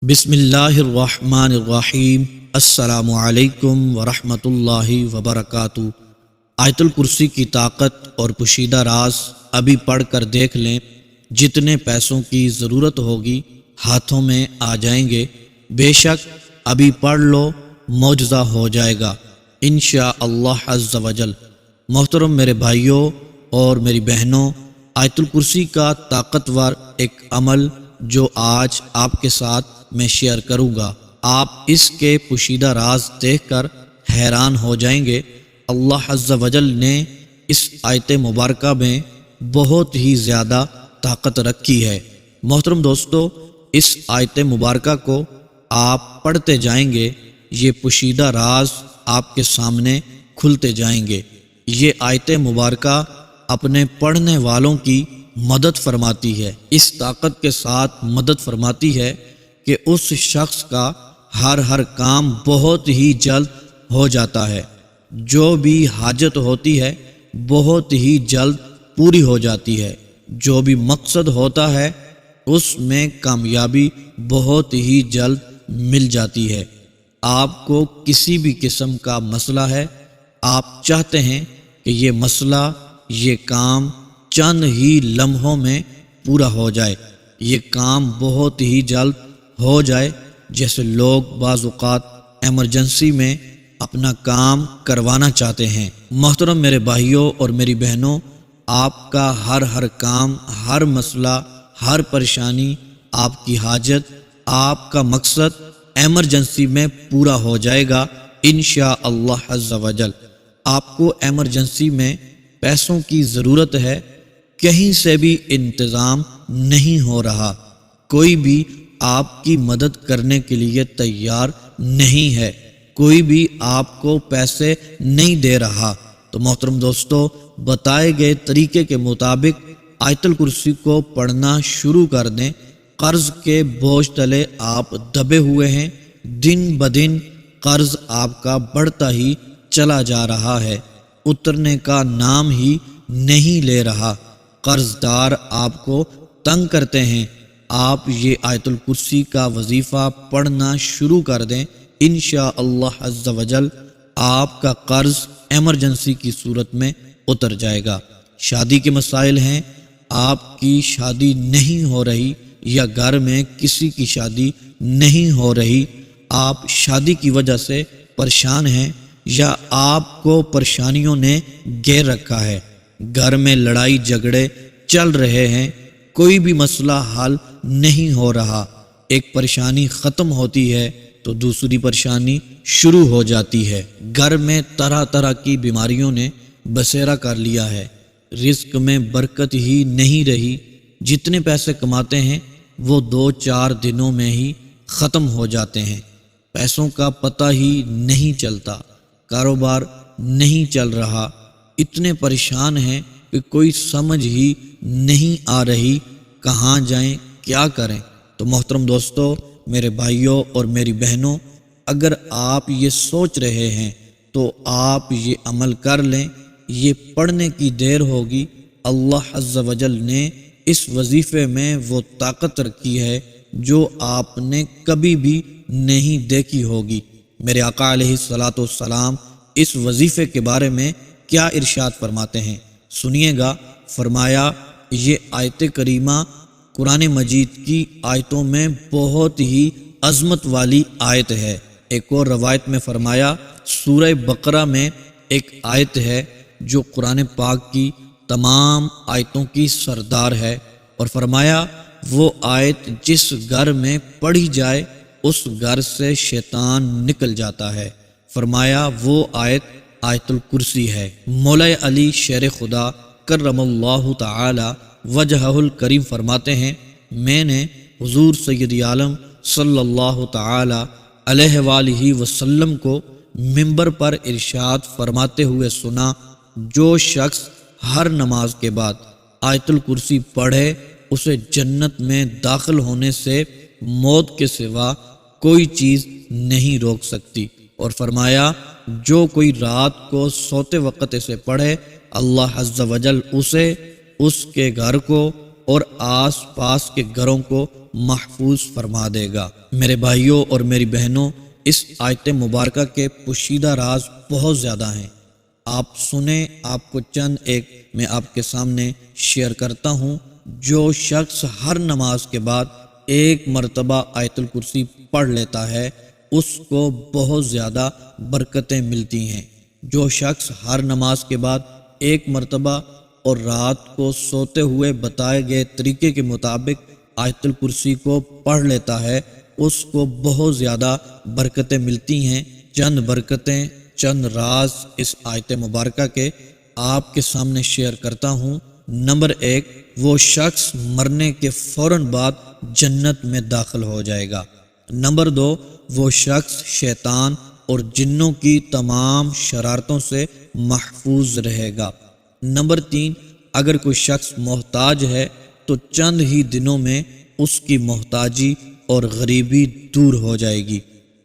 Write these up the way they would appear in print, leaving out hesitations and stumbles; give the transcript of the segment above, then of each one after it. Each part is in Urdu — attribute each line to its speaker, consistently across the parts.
Speaker 1: بسم اللہ الرحمن الرحیم۔ السلام علیکم ورحمۃ اللہ وبرکاتہ۔ آیت الکرسی کی طاقت اور پوشیدہ راز ابھی پڑھ کر دیکھ لیں، جتنے پیسوں کی ضرورت ہوگی ہاتھوں میں آ جائیں گے۔ بے شک ابھی پڑھ لو، معجزہ ہو جائے گا انشاءاللہ عز وجل۔ محترم میرے بھائیوں اور میری بہنوں، آیت الکرسی کا طاقتور ایک عمل جو آج آپ کے ساتھ میں شیئر کروں گا، آپ اس کے پوشیدہ راز دیکھ کر حیران ہو جائیں گے۔ اللہ عز وجل نے اس آیت مبارکہ میں بہت ہی زیادہ طاقت رکھی ہے۔ محترم دوستو، اس آیت مبارکہ کو آپ پڑھتے جائیں گے، یہ پوشیدہ راز آپ کے سامنے کھلتے جائیں گے۔ یہ آیت مبارکہ اپنے پڑھنے والوں کی مدد فرماتی ہے، اس طاقت کے ساتھ مدد فرماتی ہے کہ اس شخص کا ہر کام بہت ہی جلد ہو جاتا ہے، جو بھی حاجت ہوتی ہے بہت ہی جلد پوری ہو جاتی ہے، جو بھی مقصد ہوتا ہے اس میں کامیابی بہت ہی جلد مل جاتی ہے۔ آپ کو کسی بھی قسم کا مسئلہ ہے، آپ چاہتے ہیں کہ یہ مسئلہ، یہ کام چند ہی لمحوں میں پورا ہو جائے، یہ کام بہت ہی جلد ہو جائے، جیسے لوگ بعض اوقات ایمرجنسی میں اپنا کام کروانا چاہتے ہیں۔ محترم میرے بھائیوں اور میری بہنوں، آپ کا ہر کام، ہر مسئلہ، ہر پریشانی، آپ کی حاجت، آپ کا مقصد ایمرجنسی میں پورا ہو جائے گا انشاءاللہ عز وجل۔ آپ کو ایمرجنسی میں پیسوں کی ضرورت ہے، کہیں سے بھی انتظام نہیں ہو رہا، کوئی بھی آپ کی مدد کرنے کے لیے تیار نہیں ہے، کوئی بھی آپ کو پیسے نہیں دے رہا، تو محترم دوستو، بتائے گئے طریقے کے مطابق آیت الکرسی کو پڑھنا شروع کر دیں۔ قرض کے بوجھ تلے آپ دبے ہوئے ہیں، دن بدن قرض آپ کا بڑھتا ہی چلا جا رہا ہے، اترنے کا نام ہی نہیں لے رہا، قرض دار آپ کو تنگ کرتے ہیں۔ آپ یہ آیت الکرسی کا وظیفہ پڑھنا شروع کر دیں، انشاءاللہ عز وجل آپ کا قرض ایمرجنسی کی صورت میں اتر جائے گا۔ شادی کے مسائل ہیں، آپ کی شادی نہیں ہو رہی یا گھر میں کسی کی شادی نہیں ہو رہی، آپ شادی کی وجہ سے پریشان ہیں یا آپ کو پریشانیوں نے گھیر رکھا ہے، گھر میں لڑائی جھگڑے چل رہے ہیں، کوئی بھی مسئلہ حل نہیں ہو رہا، ایک پریشانی ختم ہوتی ہے تو دوسری پریشانی شروع ہو جاتی ہے، گھر میں طرح طرح کی بیماریوں نے بسیرا کر لیا ہے، رزق میں برکت ہی نہیں رہی، جتنے پیسے کماتے ہیں وہ 2-4 دنوں میں ہی ختم ہو جاتے ہیں، پیسوں کا پتہ ہی نہیں چلتا، کاروبار نہیں چل رہا، اتنے پریشان ہیں کہ کوئی سمجھ ہی نہیں آ رہی کہاں جائیں، کیا کریں۔ تو محترم دوستو، میرے بھائیوں اور میری بہنوں، اگر آپ یہ سوچ رہے ہیں تو آپ یہ عمل کر لیں، یہ پڑھنے کی دیر ہوگی۔ اللہ عز وجل نے اس وظیفے میں وہ طاقت رکھی ہے جو آپ نے کبھی بھی نہیں دیکھی ہوگی۔ میرے آقا علیہ الصلوۃ والسلام اس وظیفے کے بارے میں کیا ارشاد فرماتے ہیں، سنیے گا۔ فرمایا، یہ آیت کریمہ قرآن مجید کی آیتوں میں بہت ہی عظمت والی آیت ہے۔ ایک اور روایت میں فرمایا، سورہ بقرہ میں ایک آیت ہے جو قرآن پاک کی تمام آیتوں کی سردار ہے، اور فرمایا وہ آیت جس گھر میں پڑھی جائے اس گھر سے شیطان نکل جاتا ہے۔ فرمایا وہ آیت آیت الکرسی ہے۔ مولا علی شیر خدا کرم اللہ تعالی وجہہ الکریم فرماتے ہیں، میں نے حضور سید عالم صلی اللہ تعالی علیہ وآلہ وسلم کو منبر پر ارشاد فرماتے ہوئے سنا، جو شخص ہر نماز کے بعد آیت الکرسی پڑھے اسے جنت میں داخل ہونے سے موت کے سوا کوئی چیز نہیں روک سکتی، اور فرمایا جو کوئی رات کو سوتے وقت اسے پڑھے، اللہ عز وجل اسے، اس کے گھر کو اور آس پاس کے گھروں کو محفوظ فرما دے گا۔ میرے بھائیوں اور میری بہنوں، اس آیت مبارکہ کے پوشیدہ راز بہت زیادہ ہیں۔ آپ سنیں، آپ کو چند ایک میں آپ کے سامنے شیئر کرتا ہوں۔ جو شخص ہر نماز کے بعد ایک مرتبہ آیت الکرسی پڑھ لیتا ہے اس کو بہت زیادہ برکتیں ملتی ہیں۔ جو شخص ہر نماز کے بعد ایک مرتبہ اور رات کو سوتے ہوئے بتائے گئے طریقے کے مطابق آیت الکرسی کو پڑھ لیتا ہے اس کو بہت زیادہ برکتیں ملتی ہیں۔ چند برکتیں، چند راز اس آیت مبارکہ کے آپ کے سامنے شیئر کرتا ہوں۔ نمبر 1، وہ شخص مرنے کے فوراً بعد جنت میں داخل ہو جائے گا۔ نمبر 2، وہ شخص شیطان اور جنوں کی تمام شرارتوں سے محفوظ رہے گا۔ نمبر 3، اگر کوئی شخص محتاج ہے تو چند ہی دنوں میں اس کی محتاجی اور غریبی دور ہو جائے گی۔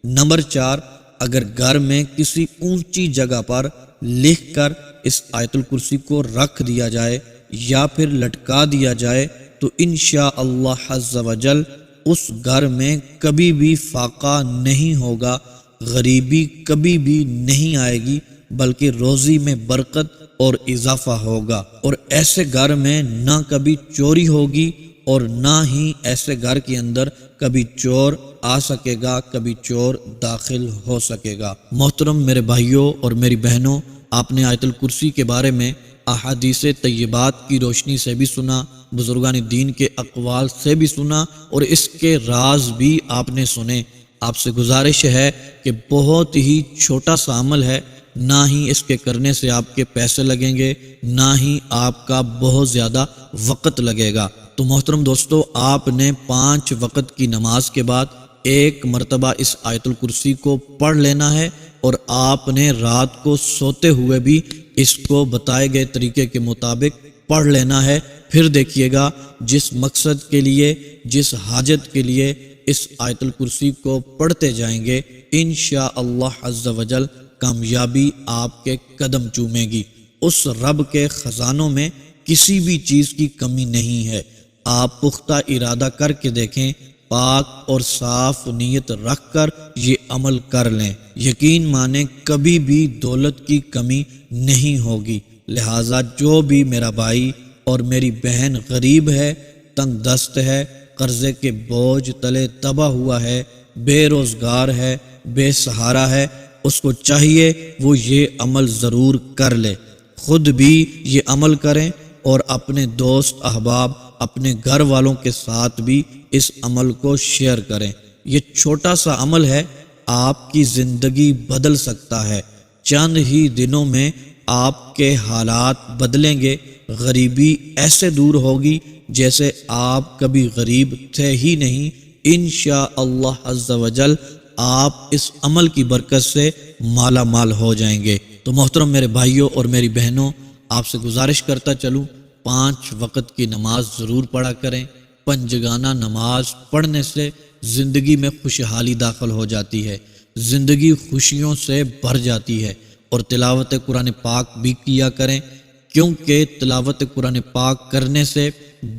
Speaker 1: نمبر 4، اگر گھر میں کسی اونچی جگہ پر لکھ کر اس آیت الکرسی کو رکھ دیا جائے یا پھر لٹکا دیا جائے تو انشاءاللہ عز و جل اس گھر میں کبھی بھی فاقہ نہیں ہوگا، غریبی کبھی بھی نہیں آئے گی، بلکہ روزی میں برکت اور اضافہ ہوگا۔ اور ایسے گھر میں نہ کبھی چوری ہوگی اور نہ ہی ایسے گھر کے اندر کبھی چور آ سکے گا، کبھی چور داخل ہو سکے گا۔ محترم میرے بھائیوں اور میری بہنوں، آپ نے آیت الکرسی کے بارے میں احادیث طیبات کی روشنی سے بھی سنا، بزرگان دین کے اقوال سے بھی سنا اور اس کے راز بھی آپ نے سنے۔ آپ سے گزارش ہے کہ بہت ہی چھوٹا سا عمل ہے، نہ ہی اس کے کرنے سے آپ کے پیسے لگیں گے، نہ ہی آپ کا بہت زیادہ وقت لگے گا۔ تو محترم دوستو، آپ نے 5 وقت کی نماز کے بعد ایک مرتبہ اس آیت الکرسی کو پڑھ لینا ہے اور آپ نے رات کو سوتے ہوئے بھی اس کو بتائے گئے طریقے کے مطابق پڑھ لینا ہے۔ پھر دیکھیے گا جس مقصد کے لیے، جس حاجت کے لیے اس آیت الکرسی کو پڑھتے جائیں گے انشاءاللہ عز و جل کامیابی آپ کے قدم چومے گی۔ اس رب کے خزانوں میں کسی بھی چیز کی کمی نہیں ہے۔ آپ پختہ ارادہ کر کے دیکھیں، پاک اور صاف نیت رکھ کر یہ عمل کر لیں، یقین مانیں کبھی بھی دولت کی کمی نہیں ہوگی۔ لہٰذا جو بھی میرا بھائی اور میری بہن غریب ہے، تنگ دست ہے، قرضے کے بوجھ تلے دبا ہوا ہے، بے روزگار ہے، بے سہارا ہے، اس کو چاہیے وہ یہ عمل ضرور کر لے، خود بھی یہ عمل کریں اور اپنے دوست احباب، اپنے گھر والوں کے ساتھ بھی اس عمل کو شیئر کریں۔ یہ چھوٹا سا عمل ہے، آپ کی زندگی بدل سکتا ہے۔ چند ہی دنوں میں آپ کے حالات بدلیں گے، غریبی ایسے دور ہوگی جیسے آپ کبھی غریب تھے ہی نہیں۔ انشاءاللہ عز و جل آپ اس عمل کی برکت سے مالا مال ہو جائیں گے۔ تو محترم میرے بھائیوں اور میری بہنوں، آپ سے گزارش کرتا چلوں 5 وقت کی نماز ضرور پڑھا کریں۔ پنجگانہ نماز پڑھنے سے زندگی میں خوشحالی داخل ہو جاتی ہے، زندگی خوشیوں سے بھر جاتی ہے۔ اور تلاوت قرآن پاک بھی کیا کریں، کیونکہ تلاوت قرآن پاک کرنے سے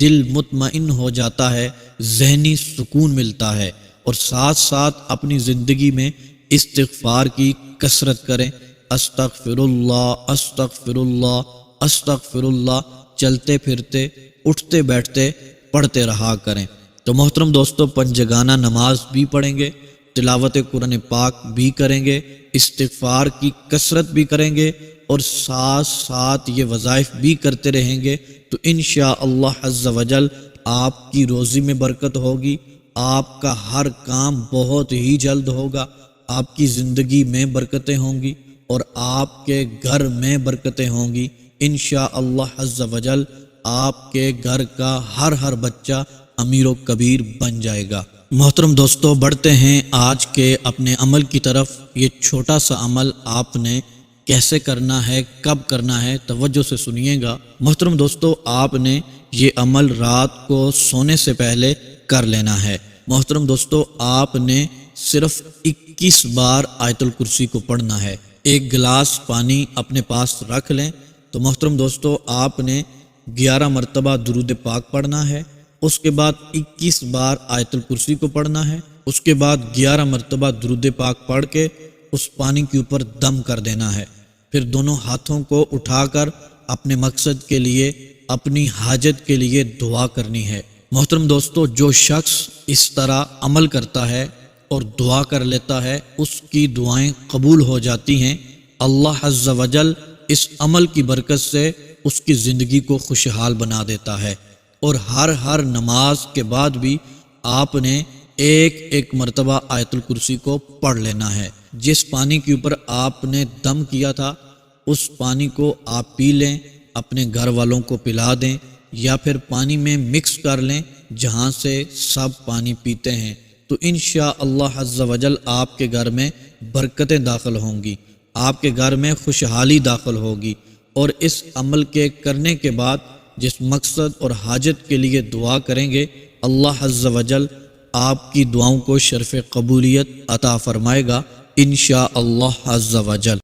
Speaker 1: دل مطمئن ہو جاتا ہے، ذہنی سکون ملتا ہے۔ اور ساتھ ساتھ اپنی زندگی میں استغفار کی کثرت کریں، استغفر اللہ استغفر اللہ استغفر اللہ، چلتے پھرتے اٹھتے بیٹھتے پڑھتے رہا کریں۔ تو محترم دوستو، پنجگانہ نماز بھی پڑھیں گے، تلاوت قرآن پاک بھی کریں گے، استغفار کی کثرت بھی کریں گے اور ساتھ ساتھ یہ وظائف بھی کرتے رہیں گے تو انشاءاللہ عز و جل آپ کی روزی میں برکت ہوگی، آپ کا ہر کام بہت ہی جلد ہوگا، آپ کی زندگی میں برکتیں ہوں گی اور آپ کے گھر میں برکتیں ہوں گی۔ انشاءاللہ عز و جل آپ کے گھر کا ہر بچہ امیر و کبیر بن جائے گا۔ محترم دوستو، بڑھتے ہیں آج کے اپنے عمل کی طرف۔ یہ چھوٹا سا عمل آپ نے کیسے کرنا ہے، کب کرنا ہے، توجہ سے سنیے گا۔ محترم دوستو، آپ نے یہ عمل رات کو سونے سے پہلے کر لینا ہے۔ محترم دوستو، آپ نے صرف 21 بار آیت الکرسی کو پڑھنا ہے۔ ایک گلاس پانی اپنے پاس رکھ لیں۔ تو محترم دوستو، آپ نے 11 مرتبہ درود پاک پڑھنا ہے، اس کے بعد 21 بار آیت الکرسی کو پڑھنا ہے، اس کے بعد 11 مرتبہ درود پاک پڑھ کے اس پانی کے اوپر دم کر دینا ہے، پھر دونوں ہاتھوں کو اٹھا کر اپنے مقصد کے لیے، اپنی حاجت کے لیے دعا کرنی ہے۔ محترم دوستو، جو شخص اس طرح عمل کرتا ہے اور دعا کر لیتا ہے، اس کی دعائیں قبول ہو جاتی ہیں۔ اللہ عز و جل اس عمل کی برکت سے اس کی زندگی کو خوشحال بنا دیتا ہے۔ اور ہر نماز کے بعد بھی آپ نے ایک مرتبہ آیت الکرسی کو پڑھ لینا ہے۔ جس پانی کے اوپر آپ نے دم کیا تھا اس پانی کو آپ پی لیں، اپنے گھر والوں کو پلا دیں، یا پھر پانی میں مکس کر لیں جہاں سے سب پانی پیتے ہیں، تو انشاءاللہ عز و جل آپ کے گھر میں برکتیں داخل ہوں گی، آپ کے گھر میں خوشحالی داخل ہوگی۔ اور اس عمل کے کرنے کے بعد جس مقصد اور حاجت کے لیے دعا کریں گے، اللہ عز و جل آپ کی دعاؤں کو شرف قبولیت عطا فرمائے گا انشاءاللہ عز و جل۔